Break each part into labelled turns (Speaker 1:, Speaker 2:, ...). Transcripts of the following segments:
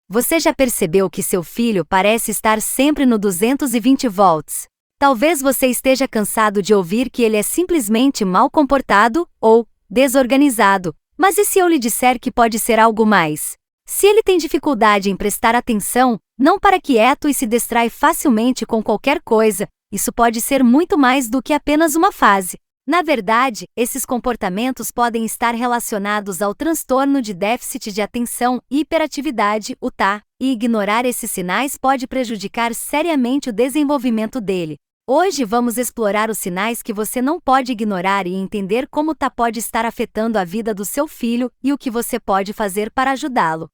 Speaker 1: Você já percebeu que seu filho parece estar sempre no 220 volts? Talvez você esteja cansado de ouvir que ele é simplesmente mal comportado ou desorganizado, mas e se eu lhe disser que pode ser algo mais? Se ele tem dificuldade em prestar atenção, não para quieto e se distrai facilmente com qualquer coisa, isso pode ser muito mais do que apenas uma fase. Na verdade, esses comportamentos podem estar relacionados ao transtorno de déficit de atenção e hiperatividade, o TAH, e ignorar esses sinais pode prejudicar seriamente o desenvolvimento dele. Hoje vamos explorar os sinais que você não pode ignorar e entender como o TAH pode estar afetando a vida do seu filho e o que você pode fazer para ajudá-lo.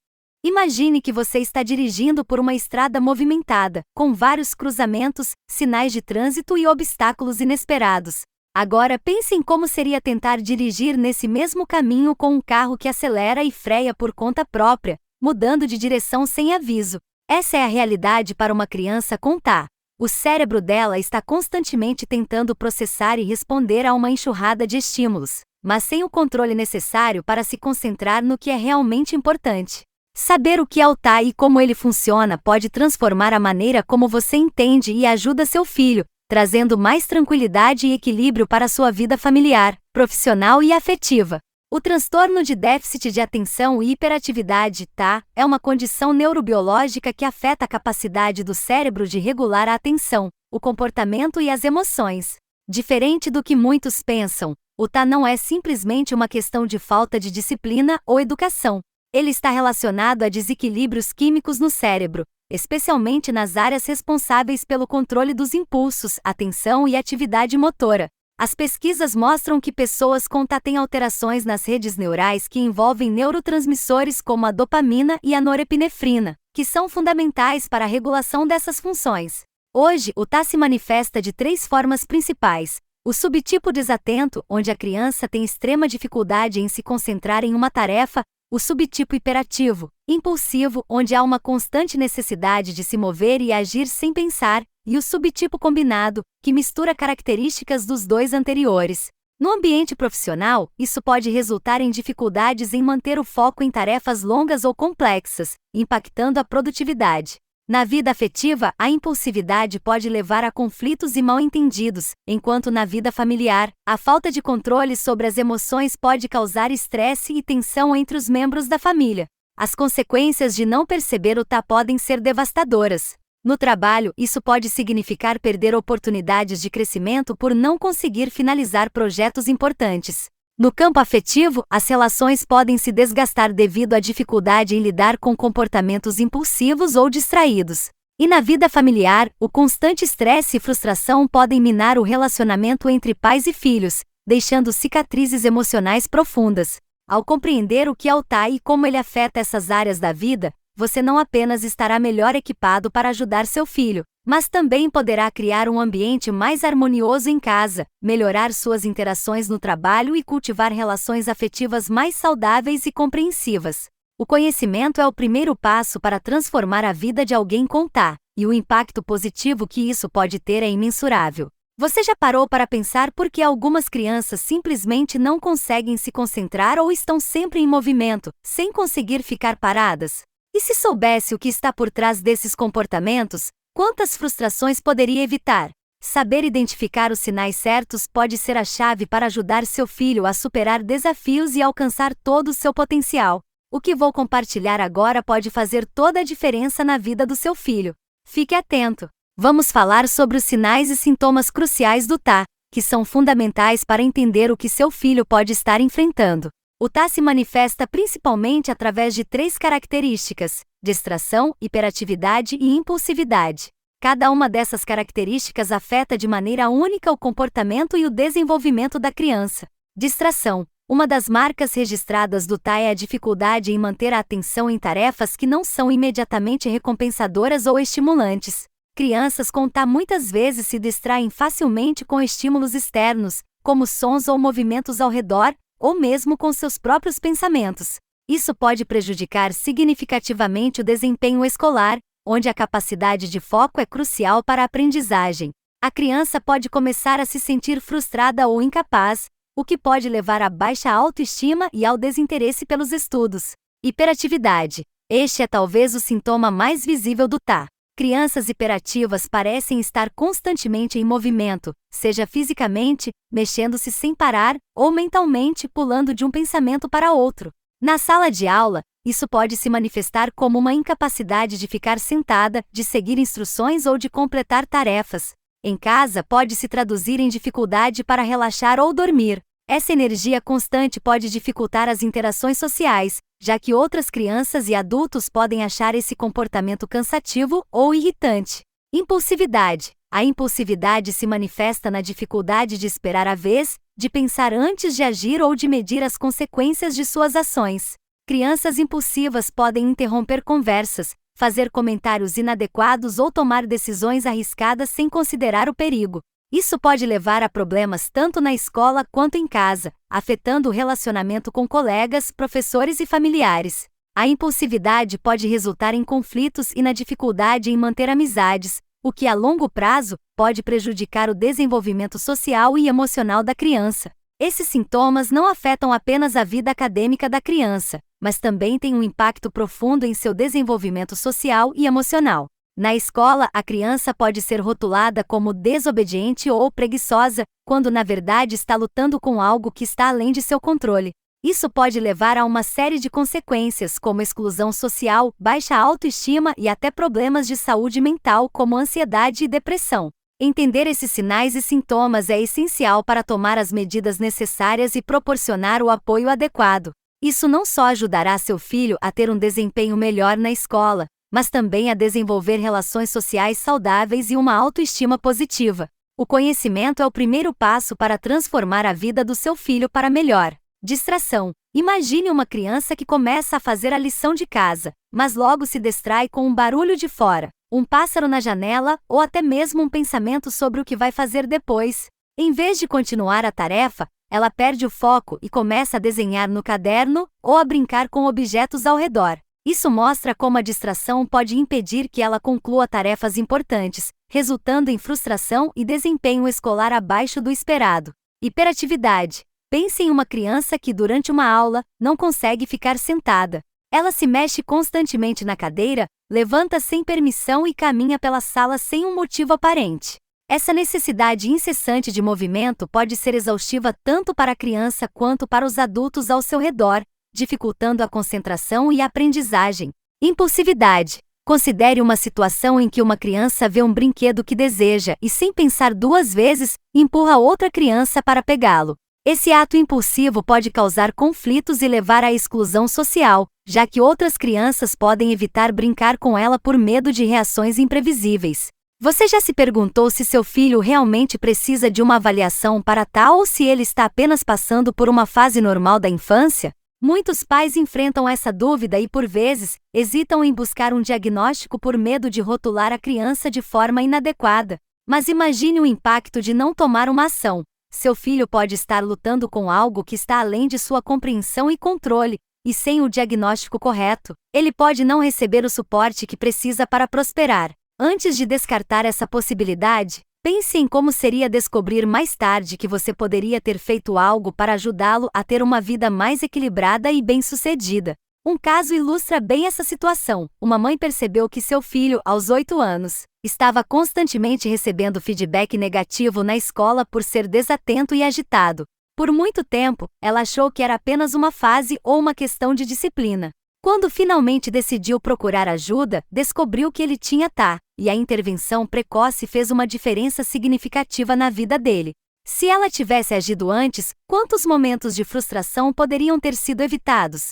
Speaker 1: Imagine que você está dirigindo por uma estrada movimentada, com vários cruzamentos, sinais de trânsito e obstáculos inesperados. Agora pense em como seria tentar dirigir nesse mesmo caminho com um carro que acelera e freia por conta própria, mudando de direção sem aviso. Essa é a realidade para uma criança com TAH. O cérebro dela está constantemente tentando processar e responder a uma enxurrada de estímulos, mas sem o controle necessário para se concentrar no que é realmente importante. Saber o que é o TAH e como ele funciona pode transformar a maneira como você entende e ajuda seu filho, trazendo mais tranquilidade e equilíbrio para sua vida familiar, profissional e afetiva. O transtorno de déficit de atenção e hiperatividade, TAH, é uma condição neurobiológica que afeta a capacidade do cérebro de regular a atenção, o comportamento e as emoções. Diferente do que muitos pensam, o TAH não é simplesmente uma questão de falta de disciplina ou educação. Ele está relacionado a desequilíbrios químicos no cérebro, especialmente nas áreas responsáveis pelo controle dos impulsos, atenção e atividade motora. As pesquisas mostram que pessoas com TAH têm alterações nas redes neurais que envolvem neurotransmissores como a dopamina e a norepinefrina, que são fundamentais para a regulação dessas funções. Hoje, o TAH se manifesta de 3 formas principais: o subtipo desatento, onde a criança tem extrema dificuldade em se concentrar em uma tarefa; o subtipo hiperativo, impulsivo, onde há uma constante necessidade de se mover e agir sem pensar; e o subtipo combinado, que mistura características dos 2 anteriores. No ambiente profissional, isso pode resultar em dificuldades em manter o foco em tarefas longas ou complexas, impactando a produtividade. Na vida afetiva, a impulsividade pode levar a conflitos e mal-entendidos, enquanto na vida familiar, a falta de controle sobre as emoções pode causar estresse e tensão entre os membros da família. As consequências de não perceber o TAH podem ser devastadoras. No trabalho, isso pode significar perder oportunidades de crescimento por não conseguir finalizar projetos importantes. No campo afetivo, as relações podem se desgastar devido à dificuldade em lidar com comportamentos impulsivos ou distraídos. E na vida familiar, o constante estresse e frustração podem minar o relacionamento entre pais e filhos, deixando cicatrizes emocionais profundas. Ao compreender o que é o TAH e como ele afeta essas áreas da vida, você não apenas estará melhor equipado para ajudar seu filho, mas também poderá criar um ambiente mais harmonioso em casa, melhorar suas interações no trabalho e cultivar relações afetivas mais saudáveis e compreensivas. O conhecimento é o primeiro passo para transformar a vida de alguém com TAH, e o impacto positivo que isso pode ter é imensurável. Você já parou para pensar por que algumas crianças simplesmente não conseguem se concentrar ou estão sempre em movimento, sem conseguir ficar paradas? E se soubesse o que está por trás desses comportamentos, quantas frustrações poderia evitar? Saber identificar os sinais certos pode ser a chave para ajudar seu filho a superar desafios e alcançar todo o seu potencial. O que vou compartilhar agora pode fazer toda a diferença na vida do seu filho. Fique atento! Vamos falar sobre os sinais e sintomas cruciais do TAH, que são fundamentais para entender o que seu filho pode estar enfrentando. O TAH se manifesta principalmente através de 3 características: distração, hiperatividade e impulsividade. Cada uma dessas características afeta de maneira única o comportamento e o desenvolvimento da criança. Distração. Uma das marcas registradas do TAH é a dificuldade em manter a atenção em tarefas que não são imediatamente recompensadoras ou estimulantes. Crianças com TAH muitas vezes se distraem facilmente com estímulos externos, como sons ou movimentos ao redor, ou mesmo com seus próprios pensamentos. Isso pode prejudicar significativamente o desempenho escolar, onde a capacidade de foco é crucial para a aprendizagem. A criança pode começar a se sentir frustrada ou incapaz, o que pode levar a baixa autoestima e ao desinteresse pelos estudos. Hiperatividade. Este é talvez o sintoma mais visível do TA. Crianças hiperativas parecem estar constantemente em movimento, seja fisicamente, mexendo-se sem parar, ou mentalmente pulando de um pensamento para outro. Na sala de aula, isso pode se manifestar como uma incapacidade de ficar sentada, de seguir instruções ou de completar tarefas. Em casa, pode se traduzir em dificuldade para relaxar ou dormir. Essa energia constante pode dificultar as interações sociais, já que outras crianças e adultos podem achar esse comportamento cansativo ou irritante. Impulsividade. A impulsividade se manifesta na dificuldade de esperar a vez, de pensar antes de agir ou de medir as consequências de suas ações. Crianças impulsivas podem interromper conversas, fazer comentários inadequados ou tomar decisões arriscadas sem considerar o perigo. Isso pode levar a problemas tanto na escola quanto em casa, afetando o relacionamento com colegas, professores e familiares. A impulsividade pode resultar em conflitos e na dificuldade em manter amizades, o que a longo prazo pode prejudicar o desenvolvimento social e emocional da criança. Esses sintomas não afetam apenas a vida acadêmica da criança, mas também têm um impacto profundo em seu desenvolvimento social e emocional. Na escola, a criança pode ser rotulada como desobediente ou preguiçosa, quando na verdade está lutando com algo que está além de seu controle. Isso pode levar a uma série de consequências, como exclusão social, baixa autoestima e até problemas de saúde mental, como ansiedade e depressão. Entender esses sinais e sintomas é essencial para tomar as medidas necessárias e proporcionar o apoio adequado. Isso não só ajudará seu filho a ter um desempenho melhor na escola, mas também a desenvolver relações sociais saudáveis e uma autoestima positiva. O conhecimento é o primeiro passo para transformar a vida do seu filho para melhor. Distração. Imagine uma criança que começa a fazer a lição de casa, mas logo se distrai com um barulho de fora, um pássaro na janela ou até mesmo um pensamento sobre o que vai fazer depois. Em vez de continuar a tarefa, ela perde o foco e começa a desenhar no caderno ou a brincar com objetos ao redor. Isso mostra como a distração pode impedir que ela conclua tarefas importantes, resultando em frustração e desempenho escolar abaixo do esperado. Hiperatividade. Pense em uma criança que, durante uma aula, não consegue ficar sentada. Ela se mexe constantemente na cadeira, levanta sem permissão e caminha pela sala sem um motivo aparente. Essa necessidade incessante de movimento pode ser exaustiva tanto para a criança quanto para os adultos ao seu redor, dificultando a concentração e a aprendizagem. Impulsividade. Considere uma situação em que uma criança vê um brinquedo que deseja e, sem pensar duas vezes, empurra outra criança para pegá-lo. Esse ato impulsivo pode causar conflitos e levar à exclusão social, já que outras crianças podem evitar brincar com ela por medo de reações imprevisíveis. Você já se perguntou se seu filho realmente precisa de uma avaliação para tal ou se ele está apenas passando por uma fase normal da infância? Muitos pais enfrentam essa dúvida e, por vezes, hesitam em buscar um diagnóstico por medo de rotular a criança de forma inadequada. Mas imagine o impacto de não tomar uma ação. Seu filho pode estar lutando com algo que está além de sua compreensão e controle, e sem o diagnóstico correto, ele pode não receber o suporte que precisa para prosperar. Antes de descartar essa possibilidade, pense em como seria descobrir mais tarde que você poderia ter feito algo para ajudá-lo a ter uma vida mais equilibrada e bem-sucedida. Um caso ilustra bem essa situação. Uma mãe percebeu que seu filho, aos 8 anos, estava constantemente recebendo feedback negativo na escola por ser desatento e agitado. Por muito tempo, ela achou que era apenas uma fase ou uma questão de disciplina. Quando finalmente decidiu procurar ajuda, descobriu que ele tinha TA, e a intervenção precoce fez uma diferença significativa na vida dele. Se ela tivesse agido antes, quantos momentos de frustração poderiam ter sido evitados?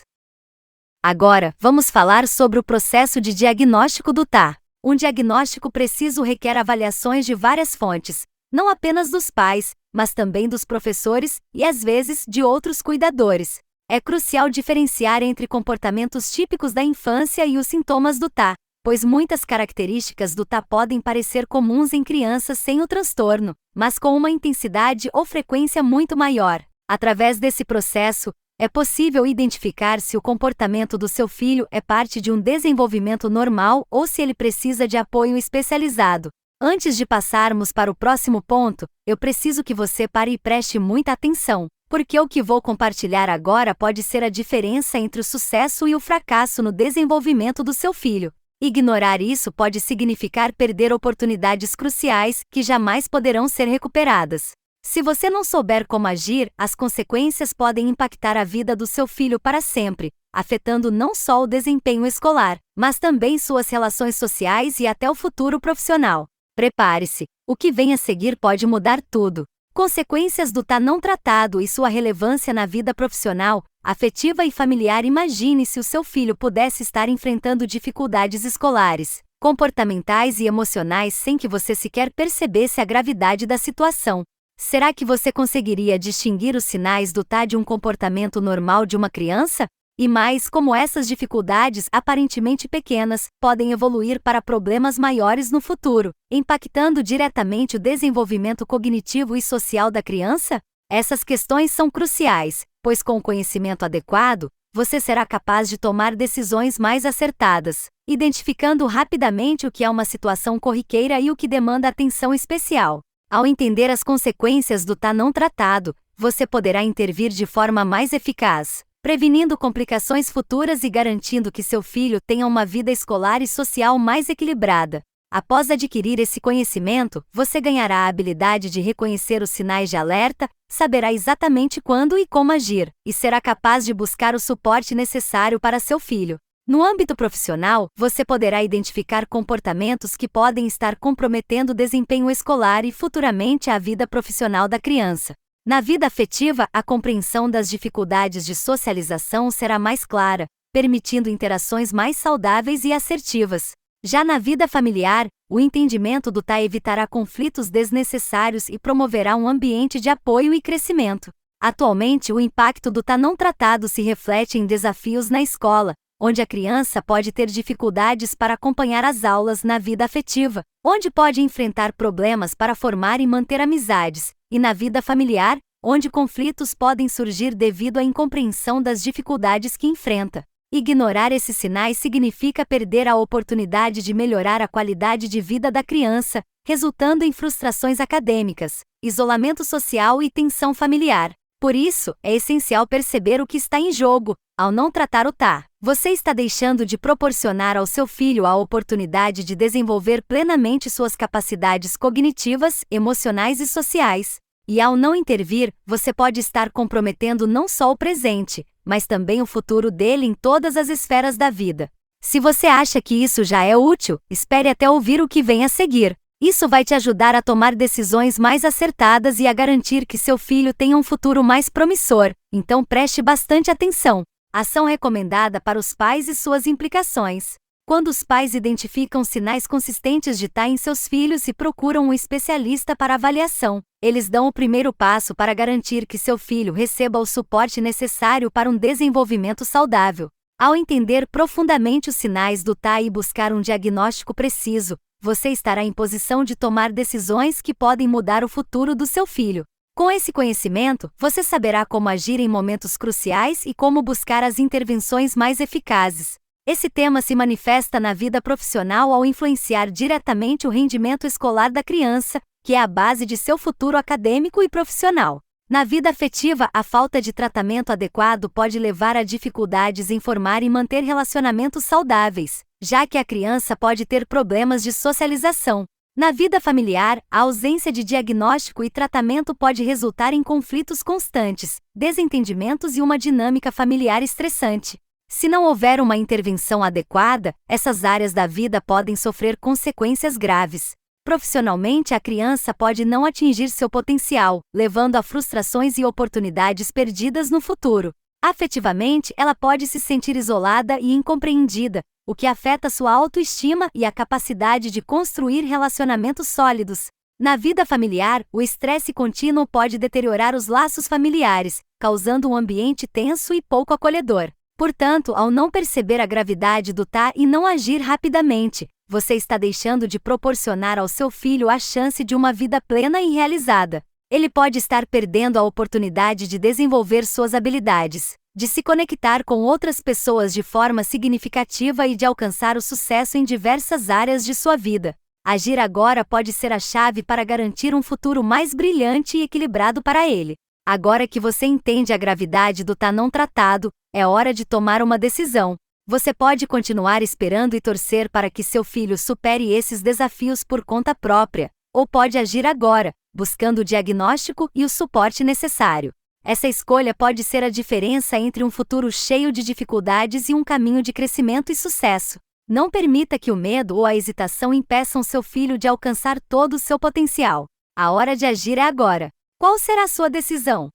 Speaker 1: Agora, vamos falar sobre o processo de diagnóstico do TA. Um diagnóstico preciso requer avaliações de várias fontes, não apenas dos pais, mas também dos professores e, às vezes, de outros cuidadores. É crucial diferenciar entre comportamentos típicos da infância e os sintomas do TA, pois muitas características do TA podem parecer comuns em crianças sem o transtorno, mas com uma intensidade ou frequência muito maior. Através desse processo, é possível identificar se o comportamento do seu filho é parte de um desenvolvimento normal ou se ele precisa de apoio especializado. Antes de passarmos para o próximo ponto, eu preciso que você pare e preste muita atenção. porque o que vou compartilhar agora pode ser a diferença entre o sucesso e o fracasso no desenvolvimento do seu filho. Ignorar isso pode significar perder oportunidades cruciais que jamais poderão ser recuperadas. Se você não souber como agir, as consequências podem impactar a vida do seu filho para sempre, afetando não só o desempenho escolar, mas também suas relações sociais e até o futuro profissional. Prepare-se, o que vem a seguir pode mudar tudo. Consequências do tá não tratado e sua relevância na vida profissional, afetiva e familiar. Imagine se o seu filho pudesse estar enfrentando dificuldades escolares, comportamentais e emocionais sem que você sequer percebesse a gravidade da situação. Será que você conseguiria distinguir os sinais do tá de um comportamento normal de uma criança? E mais, como essas dificuldades, aparentemente pequenas, podem evoluir para problemas maiores no futuro, impactando diretamente o desenvolvimento cognitivo e social da criança? Essas questões são cruciais, pois com o conhecimento adequado, você será capaz de tomar decisões mais acertadas, identificando rapidamente o que é uma situação corriqueira e o que demanda atenção especial. Ao entender as consequências do tá não tratado, você poderá intervir de forma mais eficaz, prevenindo complicações futuras e garantindo que seu filho tenha uma vida escolar e social mais equilibrada. Após adquirir esse conhecimento, você ganhará a habilidade de reconhecer os sinais de alerta, saberá exatamente quando e como agir, e será capaz de buscar o suporte necessário para seu filho. No âmbito profissional, você poderá identificar comportamentos que podem estar comprometendo o desempenho escolar e futuramente a vida profissional da criança. Na vida afetiva, a compreensão das dificuldades de socialização será mais clara, permitindo interações mais saudáveis e assertivas. Já na vida familiar, o entendimento do tá evitará conflitos desnecessários e promoverá um ambiente de apoio e crescimento. Atualmente, o impacto do tá não tratado se reflete em desafios na escola, onde a criança pode ter dificuldades para acompanhar as aulas. Na vida afetiva, onde pode enfrentar problemas para formar e manter amizades, e na vida familiar, onde conflitos podem surgir devido à incompreensão das dificuldades que enfrenta. Ignorar esses sinais significa perder a oportunidade de melhorar a qualidade de vida da criança, resultando em frustrações acadêmicas, isolamento social e tensão familiar. Por isso, é essencial perceber o que está em jogo. Ao não tratar o tá, você está deixando de proporcionar ao seu filho a oportunidade de desenvolver plenamente suas capacidades cognitivas, emocionais e sociais. E ao não intervir, você pode estar comprometendo não só o presente, mas também o futuro dele em todas as esferas da vida. Se você acha que isso já é útil, espere até ouvir o que vem a seguir. Isso vai te ajudar a tomar decisões mais acertadas e a garantir que seu filho tenha um futuro mais promissor, então preste bastante atenção. Ação recomendada para os pais e suas implicações. Quando os pais identificam sinais consistentes de tá em seus filhos e procuram um especialista para avaliação, eles dão o primeiro passo para garantir que seu filho receba o suporte necessário para um desenvolvimento saudável. Ao entender profundamente os sinais do tá e buscar um diagnóstico preciso, você estará em posição de tomar decisões que podem mudar o futuro do seu filho. Com esse conhecimento, você saberá como agir em momentos cruciais e como buscar as intervenções mais eficazes. Esse tema se manifesta na vida profissional ao influenciar diretamente o rendimento escolar da criança, que é a base de seu futuro acadêmico e profissional. Na vida afetiva, a falta de tratamento adequado pode levar a dificuldades em formar e manter relacionamentos saudáveis, já que a criança pode ter problemas de socialização. Na vida familiar, a ausência de diagnóstico e tratamento pode resultar em conflitos constantes, desentendimentos e uma dinâmica familiar estressante. Se não houver uma intervenção adequada, essas áreas da vida podem sofrer consequências graves. Profissionalmente, a criança pode não atingir seu potencial, levando a frustrações e oportunidades perdidas no futuro. Afetivamente, ela pode se sentir isolada e incompreendida, o que afeta sua autoestima e a capacidade de construir relacionamentos sólidos. Na vida familiar, o estresse contínuo pode deteriorar os laços familiares, causando um ambiente tenso e pouco acolhedor. Portanto, ao não perceber a gravidade do tá e não agir rapidamente, você está deixando de proporcionar ao seu filho a chance de uma vida plena e realizada. Ele pode estar perdendo a oportunidade de desenvolver suas habilidades, de se conectar com outras pessoas de forma significativa e de alcançar o sucesso em diversas áreas de sua vida. Agir agora pode ser a chave para garantir um futuro mais brilhante e equilibrado para ele. Agora que você entende a gravidade do tá não tratado, é hora de tomar uma decisão. Você pode continuar esperando e torcer para que seu filho supere esses desafios por conta própria, ou pode agir agora, buscando o diagnóstico e o suporte necessário. Essa escolha pode ser a diferença entre um futuro cheio de dificuldades e um caminho de crescimento e sucesso. Não permita que o medo ou a hesitação impeçam seu filho de alcançar todo o seu potencial. A hora de agir é agora. Qual será a sua decisão?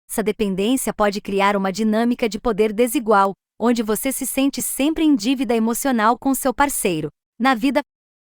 Speaker 1: Essa dependência pode criar uma dinâmica de poder desigual, onde você se sente sempre em dívida emocional com seu parceiro. Na vida,